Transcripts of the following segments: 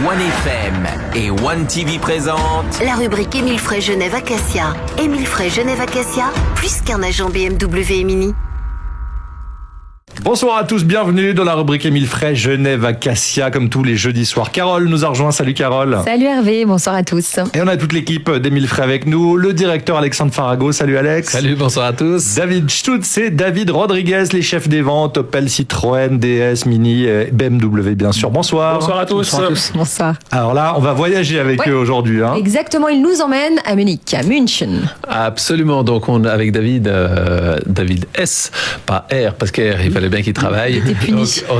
OneFM et OneTV présentent la rubrique Émile Frey Genève Acacia. Émile Frey Genève Acacia, plus qu'un agent BMW et Mini. Bonsoir à tous, bienvenue dans la rubrique Émile Frey Genève Acacia, comme tous les jeudis soirs. Carole nous a rejoint, salut Carole. Salut Hervé, bonsoir à tous. Et on a toute l'équipe d'Émile Frey avec nous, le directeur Alexandre Farago, salut Alex. Salut, bonsoir à tous. David Stutz et David Rodriguez, les chefs des ventes Opel, Citroën, DS, Mini, et BMW bien sûr. Bonsoir. Bonsoir à tous. Bonsoir à tous. Bonsoir. Alors là, on va voyager avec eux aujourd'hui. Exactement, ils nous emmènent à Munich, à München. Absolument, donc on avec David S, pas R, parce qu'R, il fallait bien qu'il travaille.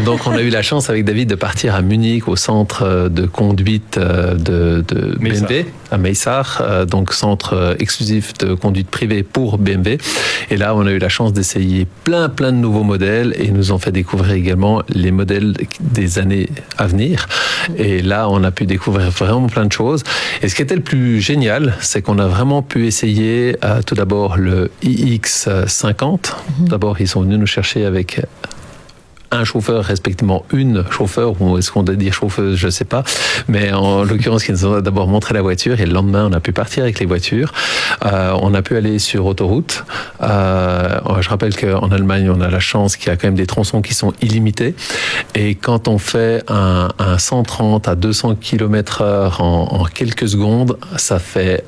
Donc on a eu la chance avec David de partir à Munich, au centre de conduite de BMW, à Meissach, donc centre exclusif de conduite privée pour BMW. Et là, on a eu la chance d'essayer plein de nouveaux modèles et ils nous ont fait découvrir également les modèles des années à venir. Et là, on a pu découvrir vraiment plein de choses. Et ce qui était le plus génial, c'est qu'on a vraiment pu essayer tout d'abord le iX50. D'abord, ils sont venus nous chercher avec un chauffeur, respectivement une chauffeur, ou est-ce qu'on doit dire chauffeuse, je ne sais pas, mais en l'occurrence, ils nous ont d'abord montré la voiture et le lendemain, on a pu partir avec les voitures. On a pu aller sur autoroute. Je rappelle qu'en Allemagne, on a la chance qu'il y a quand même des tronçons qui sont illimités. Et quand on fait un 130 à 200 km/h en quelques secondes, ça fait...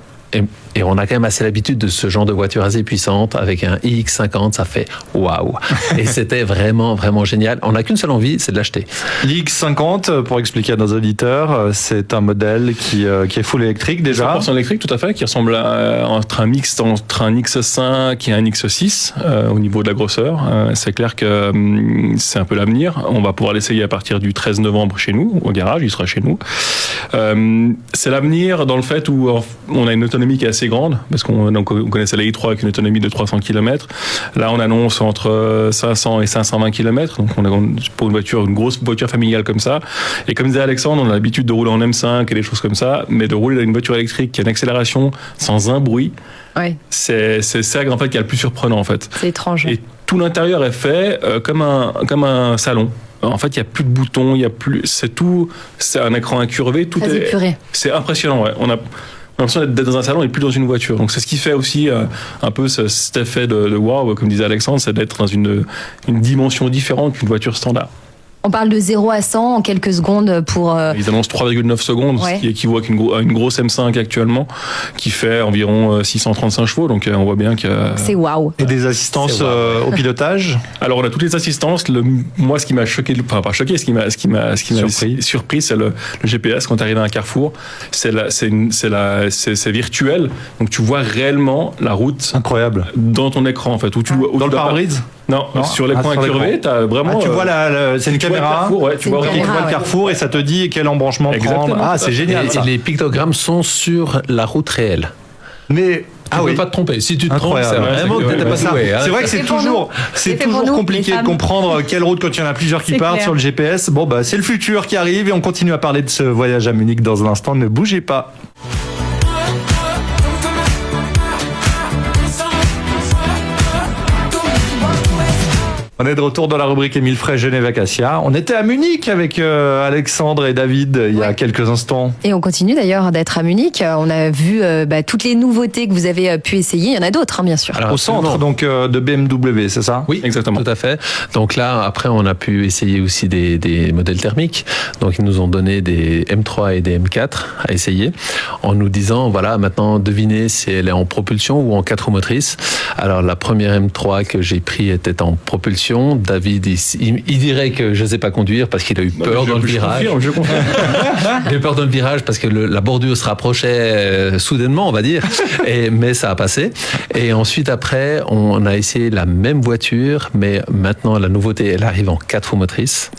Et on a quand même assez l'habitude de ce genre de voiture assez puissante. Avec un iX50, ça fait waouh. Et c'était vraiment génial. On n'a qu'une seule envie, c'est de l'acheter. L'X50, pour expliquer à nos auditeurs, c'est un modèle qui est full électrique déjà. 100% électrique, tout à fait, qui ressemble entre un mix entre un X5 et un X6 au niveau de la grosseur. C'est clair que c'est un peu l'avenir. On va pouvoir l'essayer à partir du 13 novembre chez nous, au garage, il sera chez nous. C'est l'avenir dans le fait où on a une autonomie qui est assez grande, parce qu'on connaissait la i3 avec une autonomie de 300 km. Là, on annonce entre 500 et 520 km. Donc, on a pour une grosse voiture familiale comme ça. Et comme disait Alexandre, on a l'habitude de rouler en M5 et des choses comme ça, mais de rouler dans une voiture électrique qui a une accélération sans un bruit, c'est ça en fait qui est le plus surprenant en fait. C'est étrange. Et tout l'intérieur est fait comme un salon. En fait, il n'y a plus de boutons, c'est un écran incurvé, tout très épuré. C'est impressionnant, ouais. On a l'impression d'être dans un salon et plus dans une voiture. Donc c'est ce qui fait aussi un peu cet effet de wow, comme disait Alexandre, c'est d'être dans une dimension différente qu'une voiture standard. On parle de 0 à 100 en quelques secondes pour... Ils annoncent 3,9 secondes, ce qui équivaut à une grosse M5 actuellement, qui fait environ 635 chevaux, donc on voit bien que... C'est waouh. Et des assistances au pilotage? Alors on a toutes les assistances. Moi, ce qui m'a choqué, enfin pas choqué, ce qui m'a surpris, c'est le GPS quand tu arrives à un carrefour. C'est virtuel, donc tu vois réellement la route. Incroyable. Dans ton écran, en fait. Dans le pare-brise? Non, sur l'écran incurvé, t'as vraiment... tu vois c'est une caméra, tu vois le carrefour et ça te dit quel embranchement prendre. C'est génial. Et les pictogrammes sont sur la route réelle. Mais... Tu ne peux pas te tromper. Si tu te trompes, c'est vraiment que t'as pas joué. C'est vrai que c'est toujours compliqué de comprendre quelle route quand il y en a plusieurs qui partent sur le GPS. Bon, c'est le futur qui arrive et on continue à parler de ce voyage à Munich dans un instant. Ne bougez pas. On est de retour dans la rubrique Émile Frey Genève Acacia. On était à Munich avec Alexandre et David il y a quelques instants. Et on continue d'ailleurs d'être à Munich. On a vu toutes les nouveautés que vous avez pu essayer. Il y en a d'autres, bien sûr. Alors, au centre donc de BMW, c'est ça? Oui, exactement. Tout à fait. Donc là, après, on a pu essayer aussi des modèles thermiques. Donc ils nous ont donné des M3 et des M4 à essayer, en nous disant, voilà, maintenant, devinez si elle est en propulsion ou en 4 roues motrices. Alors la première M3 que j'ai pris était en propulsion. David, il dirait que je ne sais pas conduire parce qu'il a eu peur dans le virage. Je confirme. Il a eu peur dans le virage parce que la bordure se rapprochait soudainement, on va dire. Mais ça a passé. Et ensuite, après, on a essayé la même voiture, mais maintenant, la nouveauté, elle arrive en 4 roues motrices.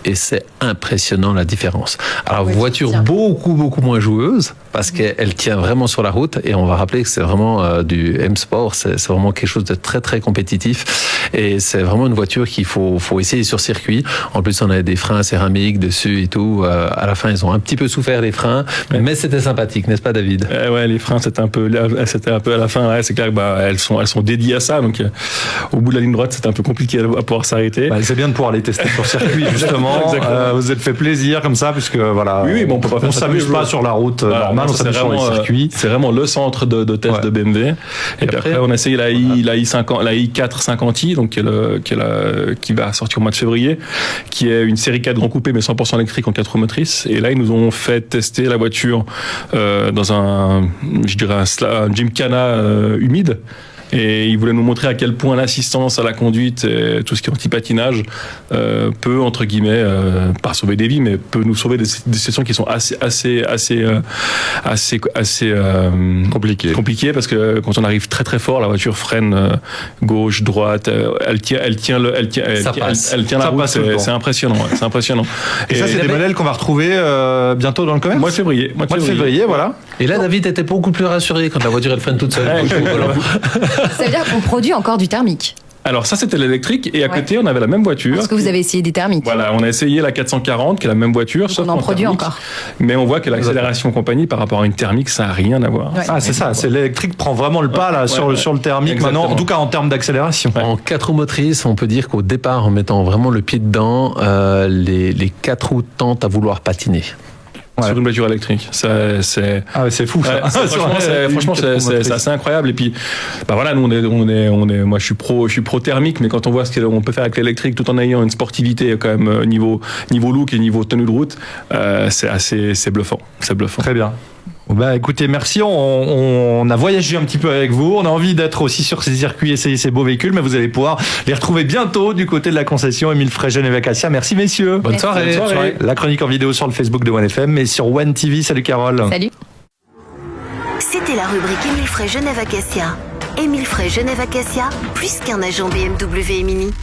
Et c'est impressionnant la différence. Alors, voiture beaucoup moins joueuse, parce qu'elle tient vraiment sur la route, et on va rappeler que c'est vraiment du M-Sport, c'est vraiment quelque chose de très très compétitif, et c'est vraiment une voiture qu'il faut essayer sur circuit. En plus, on a des freins céramiques dessus et tout. À la fin, ils ont un petit peu souffert les freins, mais c'était sympathique, n'est-ce pas, David? Ouais, les freins, c'était un peu à la fin. Ouais, c'est clair que elles sont dédiées à ça, donc au bout de la ligne droite, c'était un peu compliqué à pouvoir s'arrêter. C'est bien de pouvoir les tester sur circuit, justement. temps. Exactement. Vous êtes fait plaisir comme ça, puisque voilà. Oui, bon, on peut pas faire ça s'amuse tous les pas jours. sur la route normale, on s'amuse sur les circuits. C'est vraiment le centre de test de BMW. Et puis après, on a essayé la i4 50i, donc qui va sortir au mois de février, qui est une série 4 grand coupé, mais 100% électrique en 4 roues motrices. Et là, ils nous ont fait tester la voiture dans un gymkhana humide. Et ils voulaient nous montrer à quel point l'assistance à la conduite et tout ce qui est anti-patinage peut, entre guillemets, pas sauver des vies, mais peut nous sauver des situations qui sont assez compliquées, parce que quand on arrive très très fort, la voiture freine gauche, droite, elle tient la route, c'est impressionnant. Ouais, c'est impressionnant. Et ça, c'est des modèles qu'on va retrouver bientôt dans le commerce. Mois de février. Voilà. Et là, David était beaucoup plus rassuré quand la voiture elle freine toute seule. Ça veut dire qu'on produit encore du thermique. Alors ça, c'était l'électrique, et à côté, on avait la même voiture. Parce que vous avez essayé des thermiques. Voilà, on a essayé la 440, qui est la même voiture, sauf on en produit thermique. encore. Mais on voit que l'accélération compagnie par rapport à une thermique, ça n'a rien à voir. Ouais. Ah, c'est ça, c'est l'électrique prend vraiment le pas là sur le thermique. Exactement. Maintenant, en tout cas en termes d'accélération. En 4 roues motrices, on peut dire qu'au départ, en mettant vraiment le pied dedans, les 4 roues tentent à vouloir patiner. Ouais. Sur une voiture électrique, c'est c'est fou. Ça. Franchement, c'est assez incroyable. Et puis, voilà, nous moi, je suis pro thermique, mais quand on voit ce qu'on peut faire avec l'électrique, tout en ayant une sportivité quand même niveau look et niveau tenue de route, c'est bluffant. C'est bluffant. Très bien. Écoutez, merci. On a voyagé un petit peu avec vous. On a envie d'être aussi sur ces circuits, essayer ces beaux véhicules, mais vous allez pouvoir les retrouver bientôt du côté de la concession Émile Frey Genève Acacia. Merci messieurs. Bonne soirée. La chronique en vidéo sur le Facebook de OneFM et sur One TV. Salut Carole. Salut. C'était la rubrique Émile Frey Genève Acacia. Émile Frey Genève Acacia, plus qu'un agent BMW et Mini.